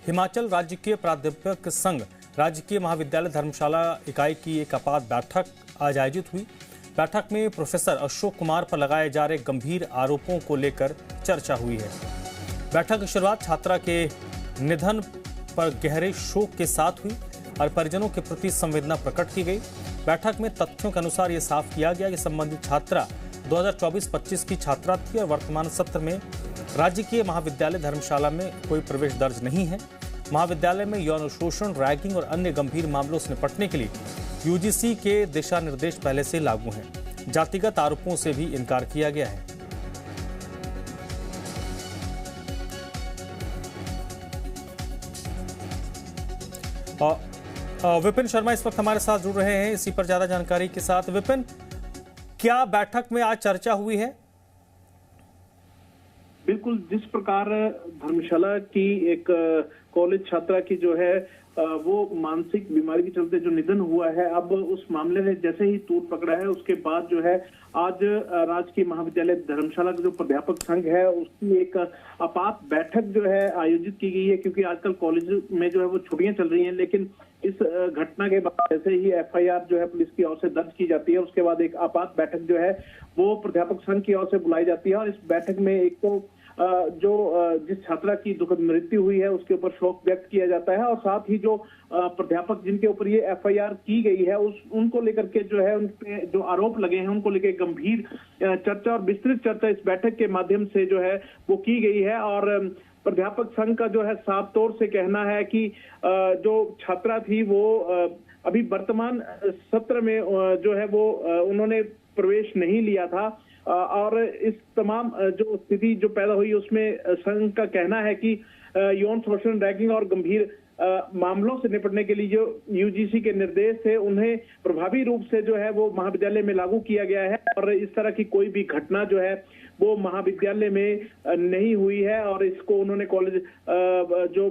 हिमाचल राजकीय प्राध्यापक संघ राजकीय महाविद्यालय धर्मशाला इकाई की एक आपात बैठक आज आयोजित हुई। बैठक में प्रोफेसर अशोक कुमार पर लगाए जा रहे गंभीर आरोपों को लेकर चर्चा हुई है। बैठक की शुरुआत छात्रा के निधन पर गहरे शोक के साथ हुई और परिजनों के प्रति संवेदना प्रकट की गई। बैठक में तथ्यों के अनुसार यह साफ किया गया कि संबंधित छात्रा 2024-25 की छात्रा थी और वर्तमान सत्र में राजकीय महाविद्यालय धर्मशाला में कोई प्रवेश दर्ज नहीं है। महाविद्यालय में यौन शोषण, रैगिंग और अन्य गंभीर मामलों से निपटने के लिए यूजीसी के दिशा निर्देश पहले से लागू हैं। जातिगत आरोपों से भी इनकार किया गया है। विपिन शर्मा इस वक्त हमारे साथ जुड़ रहे हैं इसी पर ज्यादा जानकारी के साथ। विपिन, क्या बैठक में आज चर्चा हुई है? बिल्कुल, जिस प्रकार धर्मशाला की एक कॉलेज छात्रा की जो है वो मानसिक बीमारी के चलते जो निधन हुआ है, अब उस मामले ने जैसे ही तूल पकड़ा है उसके बाद जो है आज राजकीय महाविद्यालय धर्मशाला का जो प्राध्यापक संघ है उसकी एक आपात बैठक जो है आयोजित की गई है। क्योंकि आजकल कॉलेज में जो है वो छुट्टियां चल रही हैं, लेकिन इस घटना के बाद जैसे ही एफआईआर जो है पुलिस की ओर से दर्ज की जाती है, उसके बाद एक आपात बैठक जो है वो प्राध्यापक संघ की ओर से बुलाई जाती है। और इस बैठक में एक तो जिस छात्रा की दुखद मृत्यु हुई है उसके ऊपर शोक व्यक्त किया जाता है, और साथ ही जो प्राध्यापक जिनके ऊपर ये एफआईआर की गई है उनको लेकर के जो है उन पे जो आरोप लगे हैं उनको लेकर गंभीर चर्चा और विस्तृत चर्चा इस बैठक के माध्यम से जो है वो की गई है। और प्राध्यापक संघ का जो है साफ तौर से कहना है कि जो छात्रा थी वो अभी वर्तमान सत्र में जो है वो उन्होंने प्रवेश नहीं लिया था, और इस तमाम जो स्थिति जो पैदा हुई उसमें संघ का कहना है कि यौन शोषण, रैगिंग और गंभीर मामलों से निपटने के लिए जो यूजीसी के निर्देश थे उन्हें प्रभावी रूप से जो है वो महाविद्यालय में लागू किया गया है, और इस तरह की कोई भी घटना जो है वो महाविद्यालय में नहीं हुई है। और इसको उन्होंने कॉलेज जो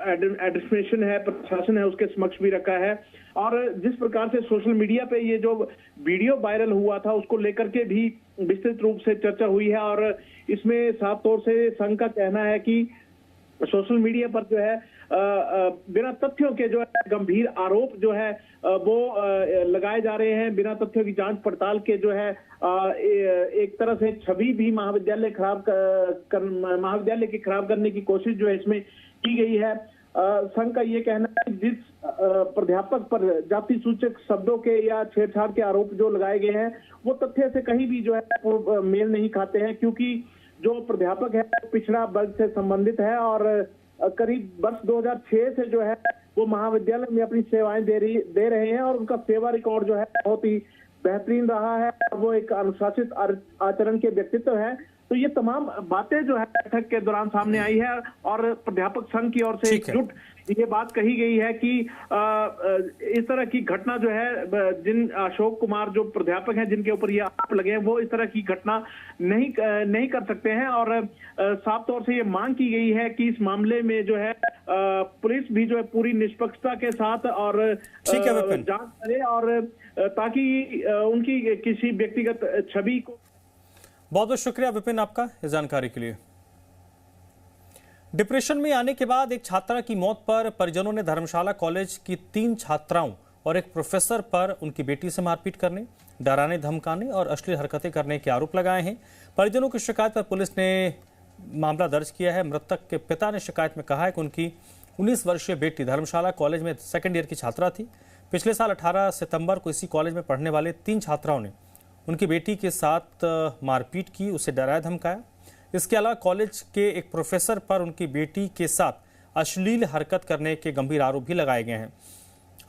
एडमिनिस्ट्रेशन है, प्रशासन है, उसके समक्ष भी रखा है। और जिस प्रकार से सोशल मीडिया पे ये जो वीडियो वायरल हुआ था उसको लेकर के भी विस्तृत रूप से चर्चा हुई है, और इसमें साफ तौर से संघ का कहना है कि सोशल मीडिया पर जो है बिना तथ्यों के जो है गंभीर आरोप जो है वो लगाए जा रहे हैं। बिना तथ्यों की जांच पड़ताल के जो है एक तरह से छवि भी महाविद्यालय की खराब करने की कोशिश जो है इसमें की गई है। संघ का ये कहना है कि जिस प्राध्यापक पर जाति सूचक शब्दों के या छेड़छाड़ के आरोप जो लगाए गए हैं वो तथ्य से कहीं भी जो है मेल नहीं खाते हैं, क्योंकि जो प्राध्यापक है पिछड़ा वर्ग से संबंधित है और करीब वर्ष 2006 से जो है वो महाविद्यालय में अपनी सेवाएं दे रहे हैं, और उनका सेवा रिकॉर्ड जो है बहुत ही बेहतरीन रहा है और वो एक अनुशासित आचरण के व्यक्तित्व है। तो ये तमाम बातें जो है बैठक के दौरान सामने आई है, और प्राध्यापक संघ की ओर से एकजुट ये बात कही गई है कि इस तरह की घटना जो है जिन अशोक कुमार जो प्राध्यापक हैं जिनके ऊपर ये आरोप लगे हैं वो इस तरह की घटना नहीं कर सकते हैं। और साफ तौर से ये मांग की गई है कि इस मामले में जो है पुलिस भी जो है पूरी निष्पक्षता के साथ और जांच करे, और ताकि उनकी किसी व्यक्तिगत छवि को। बहुत बहुत शुक्रिया विपिन आपका इस जानकारी के लिए। डिप्रेशन में आने के बाद एक छात्रा की मौत पर परिजनों ने धर्मशाला कॉलेज की 3 छात्राओं और एक प्रोफेसर पर उनकी बेटी से मारपीट करने, डराने धमकाने और अश्लील हरकतें करने के आरोप लगाए हैं। परिजनों की शिकायत पर पुलिस ने मामला दर्ज किया है। मृतक के पिता ने शिकायत में कहा है कि उनकी 19 वर्षीय बेटी धर्मशाला कॉलेज में सेकेंड ईयर की छात्रा थी। पिछले साल 18 सितंबर को इसी कॉलेज में पढ़ने वाले 3 छात्राओं ने उनकी बेटी के साथ मारपीट की, उसे डराया धमकाया। इसके अलावा कॉलेज के एक प्रोफेसर पर उनकी बेटी के साथ अश्लील हरकत करने के गंभीर आरोप भी लगाए गए हैं।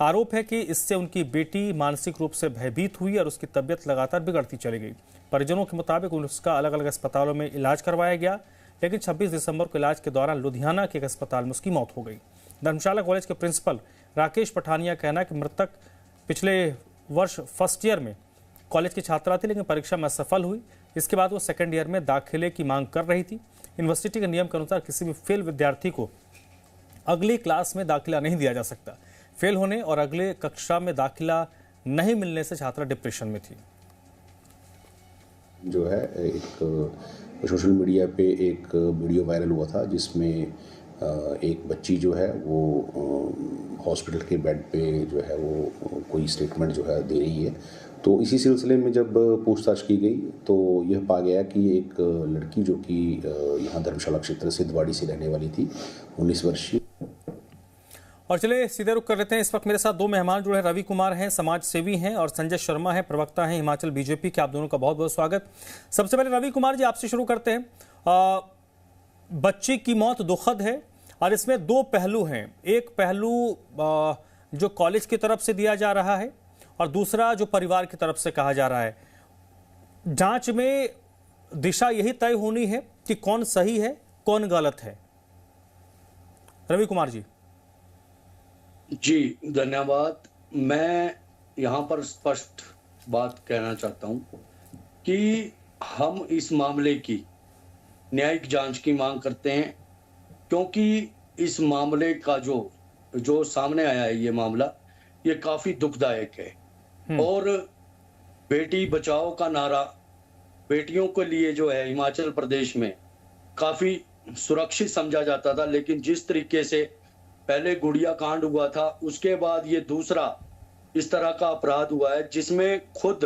आरोप है कि इससे उनकी बेटी मानसिक रूप से भयभीत हुई और उसकी तबीयत लगातार बिगड़ती चली गई। परिजनों के मुताबिक उसका अलग अलग अस्पतालों में इलाज करवाया गया, लेकिन 26 दिसंबर को इलाज के दौरान लुधियाना के एक अस्पताल में उसकी मौत हो गई। धर्मशाला कॉलेज के प्रिंसिपल राकेश पठानिया कहना है कि मृतक पिछले वर्ष फर्स्ट ईयर में कॉलेज की छात्रा थी, लेकिन परीक्षा में असफल हुई। इसके बाद वो सेकेंड ईयर में दाखिले की मांग कर रही थी। यूनिवर्सिटी के नियम के अनुसार किसी भी फेल विद्यार्थी को अगली क्लास में दाखिला नहीं दिया जा सकता। फेल होने और अगले कक्षा में दाखिला नहीं मिलने से छात्रा डिप्रेशन में थी। जो है एक सोशल मीडिया पे एक वीडियो वायरल हुआ था जिसमें एक बच्ची जो है वो हॉस्पिटल के बेड पे जो है वो कोई स्टेटमेंट जो है दे रही है। तो इसी सिलसिले में जब पूछताछ की गई तो यह पा गया कि एक लड़की जो कि यहाँ धर्मशाला क्षेत्र सिद्धवाड़ी से रहने वाली थी, 19 वर्षीय। और चलिए सीधे रुख कर लेते हैं। इस वक्त मेरे साथ दो मेहमान जुड़े हैं। रवि कुमार हैं, समाज सेवी हैं, और संजय शर्मा है, प्रवक्ता हैं हिमाचल बीजेपी के। आप दोनों का बहुत बहुत स्वागत। सबसे पहले रवि कुमार जी, आपसे शुरू करते हैं। बच्ची की मौत दुखद है और इसमें दो पहलू हैं। एक पहलू जो कॉलेज की तरफ से दिया जा रहा है और दूसरा जो परिवार की तरफ से कहा जा रहा है। जांच में दिशा यही तय होनी है कि कौन सही है कौन गलत है। रवि कुमार जी। जी धन्यवाद। मैं यहाँ पर स्पष्ट बात कहना चाहता हूँ कि हम इस मामले की न्यायिक जांच की मांग करते हैं, क्योंकि इस मामले का जो सामने आया है, ये मामला ये काफी दुखदायक है। और बेटी बचाओ का नारा बेटियों के लिए जो है हिमाचल प्रदेश में काफी सुरक्षित समझा जाता था, लेकिन जिस तरीके से पहले गुड़िया कांड हुआ था, उसके बाद ये दूसरा इस तरह का अपराध हुआ है जिसमें खुद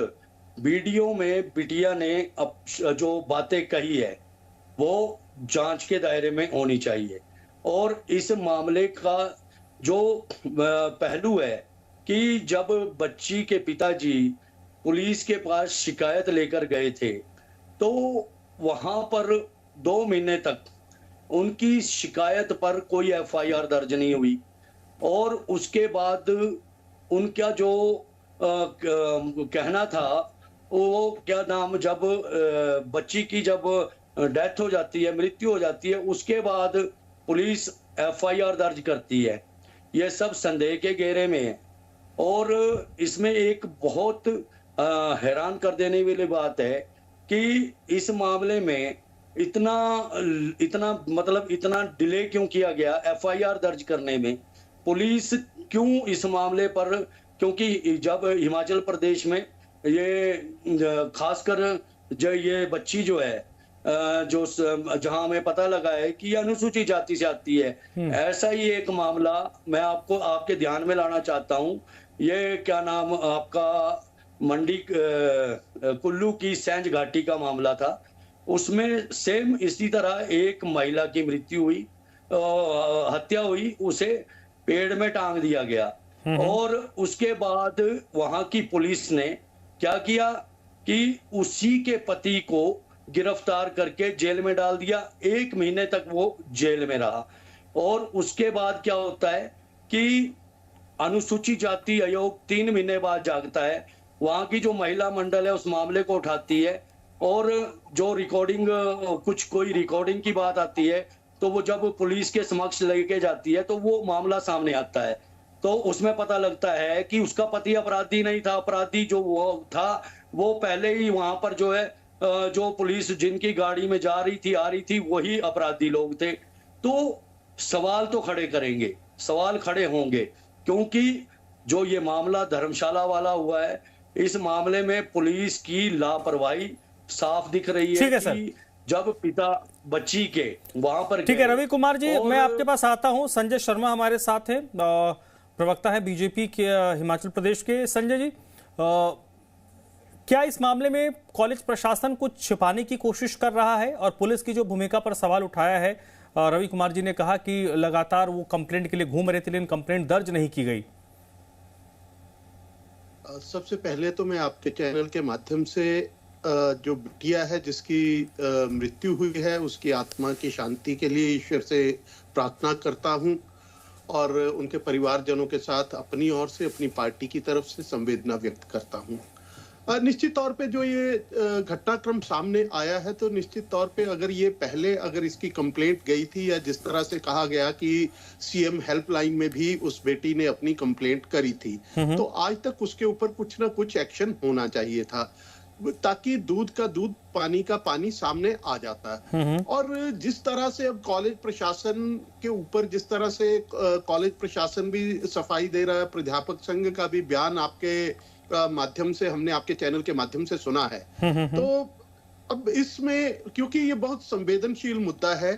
वीडियो में बिटिया ने जो बातें कही है वो जांच के दायरे में होनी चाहिए। और इस मामले का जो पहलू है कि जब बच्ची के पिताजी पुलिस के पास शिकायत लेकर गए थे तो वहां पर 2 महीने तक उनकी शिकायत पर कोई एफआईआर दर्ज नहीं हुई। और उसके बाद उनका जो कहना था वो क्या नाम, जब बच्ची की जब डेथ हो जाती है, मृत्यु हो जाती है, उसके बाद पुलिस एफआईआर दर्ज करती है। यह सब संदेह के घेरे में है। और इसमें एक बहुत हैरान कर देने वाली बात है कि इस मामले में इतना डिले क्यों किया गया एफआईआर दर्ज करने में। पुलिस क्यों इस मामले पर, क्योंकि जब हिमाचल प्रदेश में ये खासकर जो ये बच्ची जो है जो जहां हमें पता लगा है कि अनुसूचित जाति से आती है, ऐसा ही एक मामला मैं आपके ध्यान में लाना चाहता हूं। ये क्या नाम आपका मंडी कुल्लू की सैंज घाटी का मामला था। उसमें सेम इसी तरह एक महिला की मृत्यु हुई, हत्या हुई, उसे पेड़ में टांग दिया गया। और उसके बाद वहां की पुलिस ने क्या किया कि उसी के पति को गिरफ्तार करके जेल में डाल दिया। 1 महीने तक वो जेल में रहा। और उसके बाद क्या होता है कि अनुसूचित जाति आयोग 3 महीने बाद जागता है। वहां की जो महिला मंडल है उस मामले को उठाती है और जो कोई रिकॉर्डिंग की बात आती है तो वो जब पुलिस के समक्ष लेके जाती है तो वो मामला सामने आता है। तो उसमें पता लगता है कि उसका पति अपराधी नहीं था। अपराधी जो वो था वो पहले ही वहां पर जो है जो पुलिस जिनकी गाड़ी में जा रही थी आ रही थी वही अपराधी लोग थे। तो सवाल तो खड़े करेंगे, सवाल खड़े होंगे, क्योंकि जो ये मामला धर्मशाला वाला हुआ है, इस मामले में पुलिस की लापरवाही साफ दिख रही है। कि जब पिता बच्ची के वहां पर, ठीक है रवि कुमार जी, मैं आपके पास आता हूं। संजय शर्मा हमारे साथ है, प्रवक्ता है बीजेपी के हिमाचल प्रदेश के। संजय जी, क्या इस मामले में कॉलेज प्रशासन कुछ छिपाने की कोशिश कर रहा है? और पुलिस की जो भूमिका पर सवाल उठाया है, रवि कुमार जी ने कहा कि लगातार वो कंप्लेंट के लिए घूम रहे थे लेकिन कंप्लेंट दर्ज नहीं की गई। सबसे पहले तो मैं आपके चैनल के माध्यम से जो बिटिया है जिसकी मृत्यु हुई है उसकी आत्मा की शांति के लिए ईश्वर से प्रार्थना करता हूं और उनके परिवारजनों के साथ अपनी ओर से, अपनी पार्टी की तरफ से संवेदना व्यक्त करता हूं। निश्चित तौर पे जो ये घटनाक्रम सामने आया है तो निश्चित तौर पे अगर इसकी कंप्लेंट गई थी या जिस तरह से कहा गया कि सीएम हेल्पलाइन में भी उस बेटी ने अपनी कंप्लेंट करी थी, तो आज तक उसके ऊपर कुछ ना कुछ एक्शन होना चाहिए था, ताकि दूध का दूध पानी का पानी सामने आ जाता है। और जिस तरह से अब कॉलेज प्रशासन के ऊपर जिस तरह से कॉलेज प्रशासन भी सफाई दे रहा है, प्राध्यापक संघ का भी बयान आपके माध्यम से हमने आपके चैनल के माध्यम से सुना है, तो अब इसमें क्योंकि ये बहुत संवेदनशील मुद्दा है,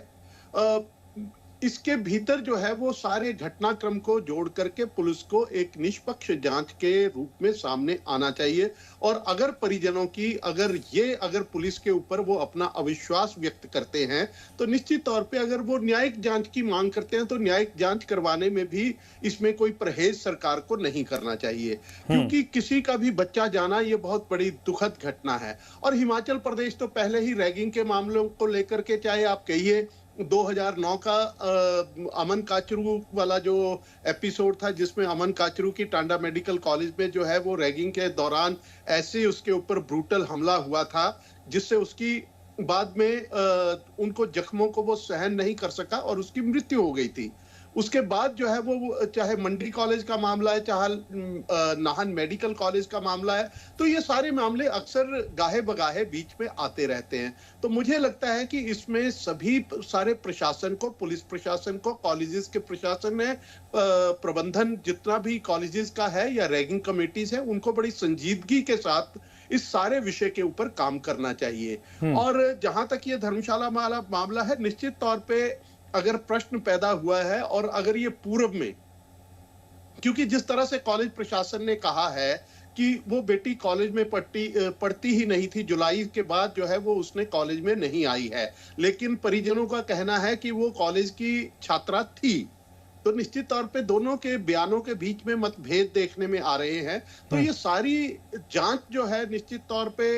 इसके भीतर जो है वो सारे घटनाक्रम को जोड़ करके पुलिस को एक निष्पक्ष जांच के रूप में सामने आना चाहिए। और अगर परिजनों की अगर पुलिस के ऊपर वो अपना अविश्वास व्यक्त करते हैं तो निश्चित तौर पे अगर वो न्यायिक जांच की मांग करते हैं तो न्यायिक जांच करवाने में भी इसमें कोई परहेज सरकार को नहीं करना चाहिए, क्योंकि किसी का भी बच्चा जाना ये बहुत बड़ी दुखद घटना है। और हिमाचल प्रदेश तो पहले ही रैगिंग के मामलों को लेकर के, चाहे आप कहिए 2009 का अमन काचरू वाला जो एपिसोड था जिसमें अमन काचरू की टांडा मेडिकल कॉलेज में जो है वो रैगिंग के दौरान ऐसे उसके ऊपर ब्रूटल हमला हुआ था जिससे उसकी बाद में उनको जख्मों को वो सहन नहीं कर सका और उसकी मृत्यु हो गई थी। उसके बाद जो है वो चाहे मंडी कॉलेज का मामला है, चाहे नाहन मेडिकल कॉलेज का मामला है, तो ये सारे मामले अक्सर गाहे बगाहे बीच में आते रहते हैं। तो मुझे लगता है कि इसमें सभी सारे प्रशासन को, पुलिस प्रशासन को, कॉलेजेस के प्रशासन ने, प्रबंधन जितना भी कॉलेजेस का है या रैगिंग कमेटीज है, उनको बड़ी संजीदगी के साथ इस सारे विषय के ऊपर काम करना चाहिए। और जहां तक ये धर्मशाला मामला है, निश्चित तौर पे अगर प्रश्न पैदा हुआ है और अगर ये पूर्व में, क्योंकि जिस तरह से कॉलेज प्रशासन ने कहा है कि वो बेटी कॉलेज में पढ़ती ही नहीं थी, जुलाई के बाद जो है वो उसने कॉलेज में नहीं आई है, लेकिन परिजनों का कहना है कि वो कॉलेज की छात्रा थी, तो निश्चित तौर पे दोनों के बयानों के बीच में मतभेद देखने में आ रहे हैं। तो ये सारी जांच जो है निश्चित तौर पे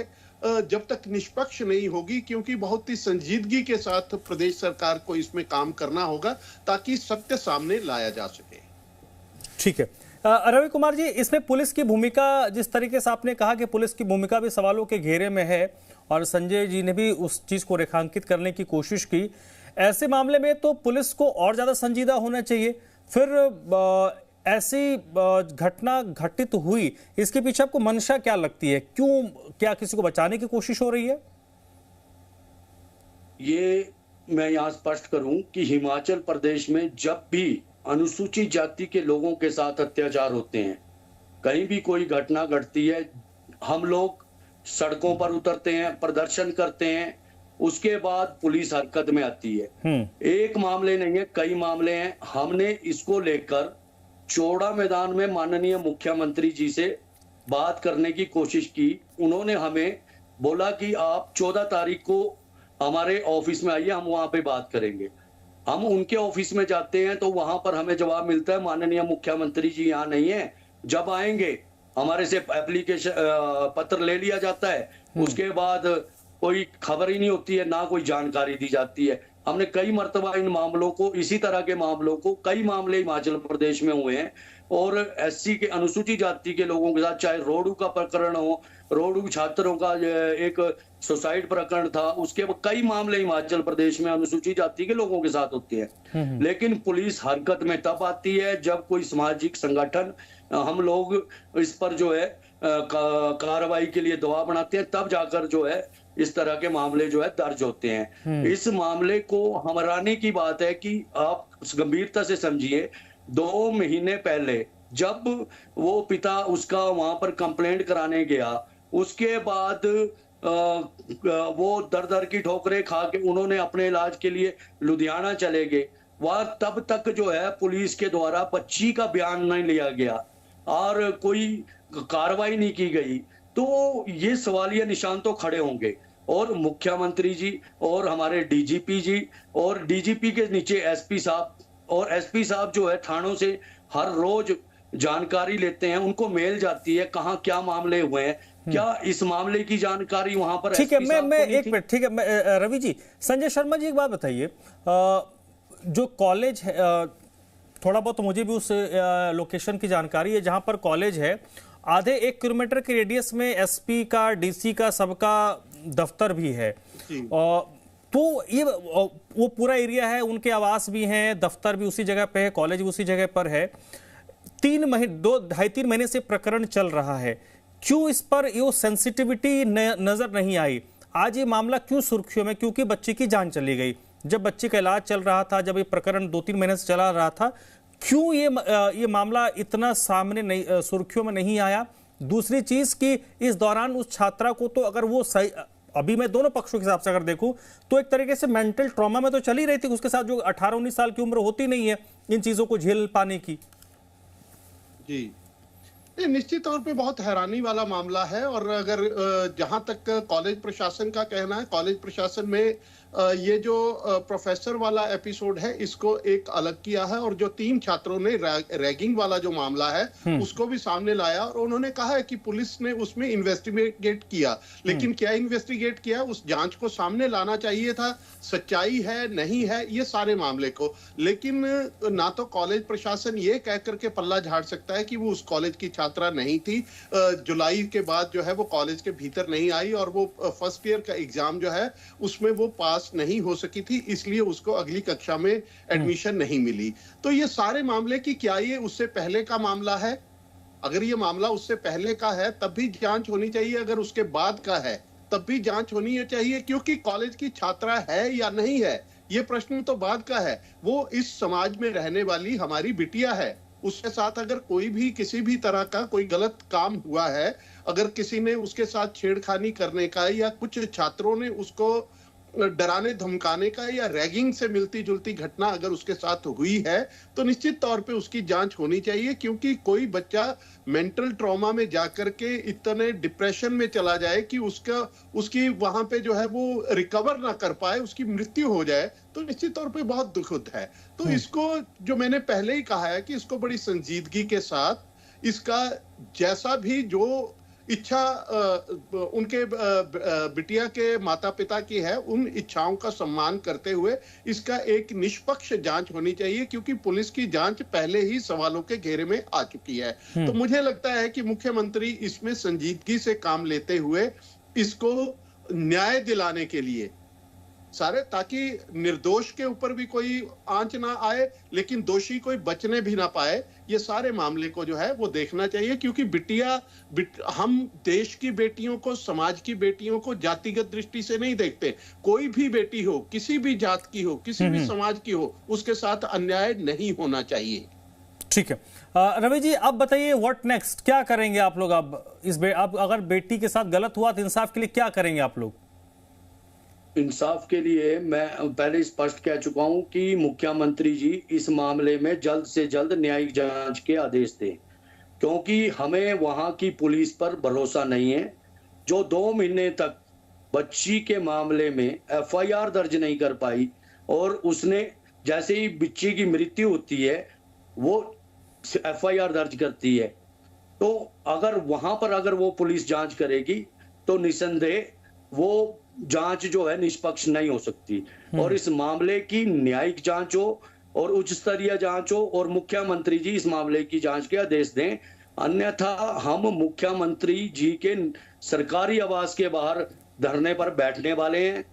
जब तक निष्पक्ष नहीं होगी, क्योंकि बहुत ही संजीदगी के साथ प्रदेश सरकार को इसमें काम करना होगा ताकि सत्य सामने लाया जा सके। ठीक है रवि कुमार जी, इसमें पुलिस की भूमिका, जिस तरीके से आपने कहा कि पुलिस की भूमिका भी सवालों के घेरे में है और संजय जी ने भी उस चीज को रेखांकित करने की कोशिश की, ऐसे मामले में तो पुलिस को और ज्यादा संजीदा होना चाहिए। फिर ऐसी घटना घटित हुई, इसके पीछे आपको मंशा क्या लगती है? क्या किसी को बचाने की कोशिश हो रही है? ये मैं यहाँ स्पष्ट करूं कि हिमाचल प्रदेश में जब भी अनुसूचित जाति के लोगों के साथ अत्याचार होते हैं, कहीं भी कोई घटना घटती है, हम लोग सड़कों पर उतरते हैं, प्रदर्शन करते हैं, उसके बाद पुलिस हरकत में आती है। एक मामले नहीं है, कई मामले हैं। हमने इसको लेकर चौड़ा मैदान में माननीय मुख्यमंत्री जी से बात करने की कोशिश की। उन्होंने हमें बोला कि आप 14 तारीख को हमारे ऑफिस में आइए, हम वहां पे बात करेंगे। हम उनके ऑफिस में जाते हैं तो वहां पर हमें जवाब मिलता है माननीय मुख्यमंत्री जी यहाँ नहीं है, जब आएंगे हमारे से एप्लीकेशन पत्र ले लिया जाता है, उसके बाद कोई खबर ही नहीं होती है, ना कोई जानकारी दी जाती है। हमने कई मर्तबा इन मामलों को, इसी तरह के मामलों को, कई मामले हिमाचल प्रदेश में हुए हैं और एससी के, अनुसूचित जाति के लोगों के साथ, चाहे रोडू का प्रकरण हो, रोडू छात्रों का एक सुसाइड प्रकरण था, उसके कई मामले हिमाचल प्रदेश में अनुसूचित जाति के लोगों के साथ होते हैं। लेकिन पुलिस हरकत में तब आती है जब कोई सामाजिक संगठन, हम लोग इस पर जो है कार्रवाई के लिए दबाव बनाते हैं, तब जाकर जो है इस तरह के मामले जो है दर्ज होते हैं। इस मामले को हैरानी की बात है कि आप गंभीरता से समझिए, 2 महीने पहले जब वो पिता उसका वहां पर कंप्लेंट कराने गया, उसके बाद वो दर की ठोकरें खा के उन्होंने अपने इलाज के लिए लुधियाना चले गए। वह तब तक जो है पुलिस के द्वारा बच्ची का बयान नहीं लिया गया और कोई कार्रवाई नहीं की गई, तो ये सवालिया निशान तो खड़े होंगे। और मुख्यमंत्री जी और हमारे डीजीपी जी और डीजीपी के नीचे एसपी साहब, और एसपी साहब जो है थानों से हर रोज जानकारी लेते हैं, उनको मेल जाती है कहाँ क्या मामले हुए हैं, क्या इस मामले की जानकारी वहां पर? ठीक है, मैं एक मिनट, ठीक है रवि जी। संजय शर्मा जी, एक बात बताइए, जो कॉलेज है, थोड़ा बहुत तो मुझे भी उस लोकेशन की जानकारी है जहां पर कॉलेज है, आधे 1 किलोमीटर के रेडियस में एसपी का, डीसी का, सबका दफ्तर भी है। तो ये वो पूरा एरिया है, उनके आवास भी हैं, दफ्तर भी उसी जगह पे है, कॉलेज भी उसी जगह पर है। 2.5-3 महीने से प्रकरण चल रहा है, क्यों इस पर ये सेंसिटिविटी नजर नहीं आई? आज ये मामला क्यों सुर्खियों में? क्योंकि बच्ची की जान चली गई। जब बच्ची का इलाज चल रहा था, जब ये प्रकरण 2-3 महीने से चला रहा था, क्यों ये मामला इतना सामने नहीं, सुर्खियों में नहीं आया? दूसरी चीज कि इस दौरान उस छात्रा को तो अगर वो सही, अभी मैं दोनों पक्षों के हिसाब से अगर देखूं तो एक तरीके से मेंटल ट्रॉमा में तो चली रही थी, उसके साथ जो 18-19 साल की उम्र होती नहीं है इन चीजों को झेल पाने की। जी, ये निश्चित तौर पे बहुत हैरानी वाला मामला है। और अगर जहां तक कॉलेज प्रशासन का कहना है, कॉलेज प्रशासन में ये जो प्रोफेसर वाला एपिसोड है इसको एक अलग किया है, और जो 3 छात्रों ने रैगिंग वाला जो मामला है उसको भी सामने लाया, और उन्होंने कहा है कि पुलिस ने उसमें इन्वेस्टिगेट किया। लेकिन क्या इन्वेस्टिगेट किया, उस जांच को सामने लाना चाहिए था, सच्चाई है नहीं है ये सारे मामले को। लेकिन ना तो कॉलेज प्रशासन ये कह करके पल्ला झाड़ सकता है कि वो उस कॉलेज की छात्रा नहीं थी, जुलाई के बाद जो है वो कॉलेज के भीतर नहीं आई, और वो फर्स्ट ईयर का एग्जाम जो है उसमें वो पास नहीं हो सकी थी, इसलिए उसको अगली कक्षा में एडमिशन नहीं मिली। तो ये सारे मामले की क्या ये उससे पहले का मामला है? अगर ये मामला उससे पहले का है तब भी जांच होनी चाहिए, अगर उसके बाद का है तब भी जांच होनी चाहिए, क्योंकि कॉलेज की छात्रा है या नहीं है ये प्रश्न तो बाद का है। वो इस समाज में रहने वाली हमारी बिटिया है, उसके साथ अगर कोई भी किसी भी तरह का कोई गलत काम हुआ है, अगर किसी ने उसके साथ छेड़खानी करने का या कुछ छात्रों ने उसको डराने धमकाने का या रैगिंग से मिलती जुलती घटना अगर उसके साथ हुई है तो निश्चित तौर पे उसकी जांच होनी चाहिए, क्योंकि कोई बच्चा मेंटल ट्रॉमा में जाकर के इतने डिप्रेशन में चला जाए कि उसकी वहां पे जो है वो रिकवर ना कर पाए, उसकी मृत्यु हो जाए, तो निश्चित तौर पे बहुत दुखद है। तो इसको जो मैंने पहले ही कहा है कि इसको बड़ी संजीदगी के साथ, इसका जैसा भी जो इच्छा उनके बिटिया के माता पिता की है उन इच्छाओं का सम्मान करते हुए इसका एक निष्पक्ष जांच होनी चाहिए, क्योंकि पुलिस की जांच पहले ही सवालों के घेरे में आ चुकी है। तो मुझे लगता है कि मुख्यमंत्री इसमें संजीदगी से काम लेते हुए इसको न्याय दिलाने के लिए सारे, ताकि निर्दोष के ऊपर भी कोई आंच ना आए लेकिन दोषी कोई बचने भी ना पाए, ये सारे मामले को जो है वो देखना चाहिए। क्योंकि हम देश की बेटियों को, समाज की बेटियों को जातिगत दृष्टि से नहीं देखते। कोई भी बेटी हो, किसी भी जात की हो, किसी भी समाज की हो, उसके साथ अन्याय नहीं होना चाहिए। ठीक है रवि जी, अब बताइए व्हाट नेक्स्ट, क्या करेंगे आप लोग? अब अगर बेटी के साथ गलत हुआ तो इंसाफ के लिए क्या करेंगे आप लोग? इंसाफ के लिए मैं पहले स्पष्ट कह चुका हूं कि मुख्यमंत्री जी इस मामले में जल्द से जल्द न्यायिक जांच के आदेश दें, क्योंकि हमें वहां की पुलिस पर भरोसा नहीं है, जो 2 महीने तक बच्ची के मामले में एफआईआर दर्ज नहीं कर पाई, और उसने जैसे ही बच्ची की मृत्यु होती है वो एफआईआर दर्ज करती है। तो अगर वहां पर अगर वो पुलिस जांच करेगी तो निसंदेह वो जांच जो है निष्पक्ष नहीं हो सकती, और इस मामले की न्यायिक जांच हो और उच्च स्तरीय जांच हो, और मुख्यमंत्री जी इस मामले की जांच के आदेश दें। अन्यथा हम मुख्यमंत्री जी के सरकारी आवास के बाहर धरने पर बैठने वाले हैं,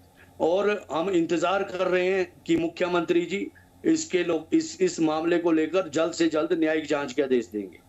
और हम इंतजार कर रहे हैं कि मुख्यमंत्री जी इस मामले को लेकर जल्द से जल्द न्यायिक जांच के आदेश देंगे।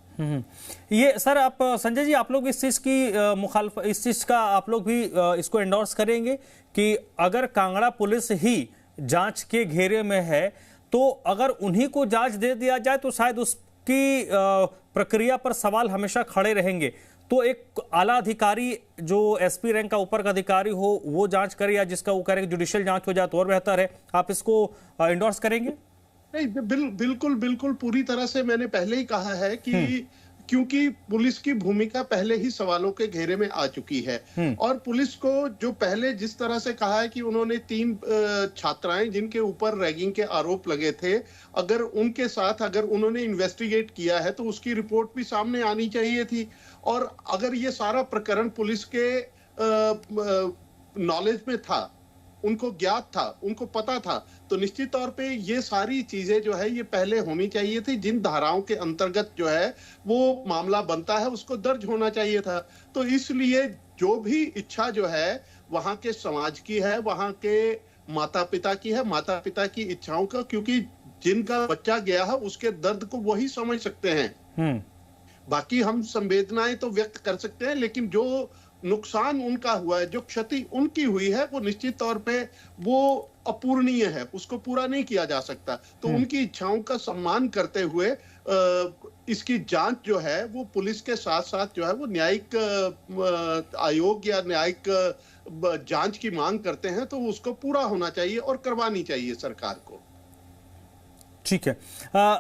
ये सर, आप संजय जी, आप लोग इस चीज की इस चीज का आप लोग भी इसको एंडोर्स करेंगे कि अगर कांगड़ा पुलिस ही जांच के घेरे में है तो अगर उन्हीं को जांच दे दिया जाए तो शायद उसकी प्रक्रिया पर सवाल हमेशा खड़े रहेंगे। तो एक आला अधिकारी जो एसपी रैंक का ऊपर का अधिकारी हो वो जांच करे, या जिसका वो करे जुडिशियल जांच हो जाए तो और बेहतर है। आप इसको एंडोर्स करेंगे? नहीं, बिल्कुल पूरी तरह से मैंने पहले ही कहा है कि क्योंकि पुलिस की भूमिका पहले ही सवालों के घेरे में आ चुकी है, और पुलिस को जो पहले जिस तरह से कहा है कि उन्होंने 3 छात्राएं जिनके ऊपर रैगिंग के आरोप लगे थे, अगर उनके साथ अगर उन्होंने इन्वेस्टिगेट किया है तो उसकी रिपोर्ट भी सामने आनी चाहिए थी। और अगर ये सारा प्रकरण पुलिस के नॉलेज में था, उनको ज्ञात था, उनको पता था, तो निश्चित तौर पे ये सारी चीजें जो है ये पहले होनी चाहिए थी। जिन धाराओं के अंतर्गत जो है वो मामला बनता है उसको दर्ज होना चाहिए था। तो इसलिए जो भी इच्छा जो है वहां के समाज की है, वहां के माता पिता की है, माता पिता की इच्छाओं का, क्योंकि जिनका बच्चा गया है उसके दर्द को वही समझ सकते हैं। बाकी हम संवेदनाएं तो व्यक्त कर सकते हैं, लेकिन जो नुकसान उनका हुआ है, जो क्षति उनकी हुई है, वो निश्चित तौर पे वो अपूरणीय है, उसको पूरा नहीं किया जा सकता। तो उनकी इच्छाओं का सम्मान करते हुए इसकी जांच जो है वो पुलिस के साथ साथ जो है वो न्यायिक आयोग या न्यायिक जांच की मांग करते हैं तो उसको पूरा होना चाहिए और करवानी चाहिए सरकार को। ठीक है।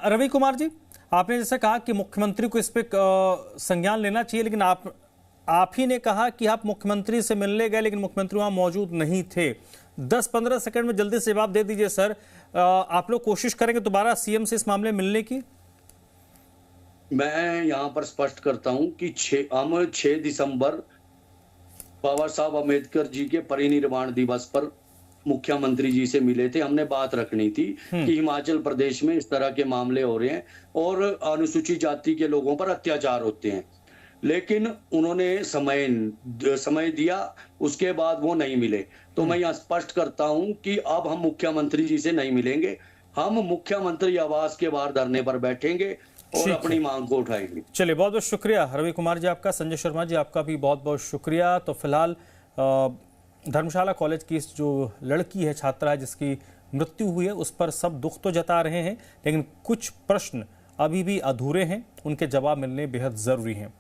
रवि कुमार जी, आपने जैसे कहा कि मुख्यमंत्री को इस पे संज्ञान लेना चाहिए, लेकिन आप ही ने कहा कि आप मुख्यमंत्री से मिलने गए लेकिन मुख्यमंत्री वहां मौजूद नहीं थे। 10-15 सेकंड में जल्दी से जवाब दे दीजिए सर। आप लोग कोशिश करेंगे दोबारा सीएम से इस मामले में मिलने की? मैं यहां पर स्पष्ट करता हूं कि 6 दिसंबर बाबा साहब अम्बेडकर जी के परिनिर्वाण दिवस पर मुख्यमंत्री जी से मिले थे। हमने बात रखनी थी कि हिमाचल प्रदेश में इस तरह के मामले हो रहे हैं और अनुसूचित जाति के लोगों पर अत्याचार होते हैं, लेकिन उन्होंने समय दिया, उसके बाद वो नहीं मिले। तो मैं यहाँ स्पष्ट करता हूं कि अब हम मुख्यमंत्री जी से नहीं मिलेंगे, हम मुख्यमंत्री आवास के बाहर धरने पर बैठेंगे और अपनी मांग को उठाएंगे। चलिए, बहुत बहुत शुक्रिया रवि कुमार जी आपका। संजय शर्मा जी आपका भी बहुत बहुत शुक्रिया। तो फिलहाल धर्मशाला कॉलेज की जो लड़की है, छात्रा है जिसकी मृत्यु हुई है, उस पर सब दुख तो जता रहे हैं, लेकिन कुछ प्रश्न अभी भी अधूरे हैं, उनके जवाब मिलने बेहद जरूरी हैं।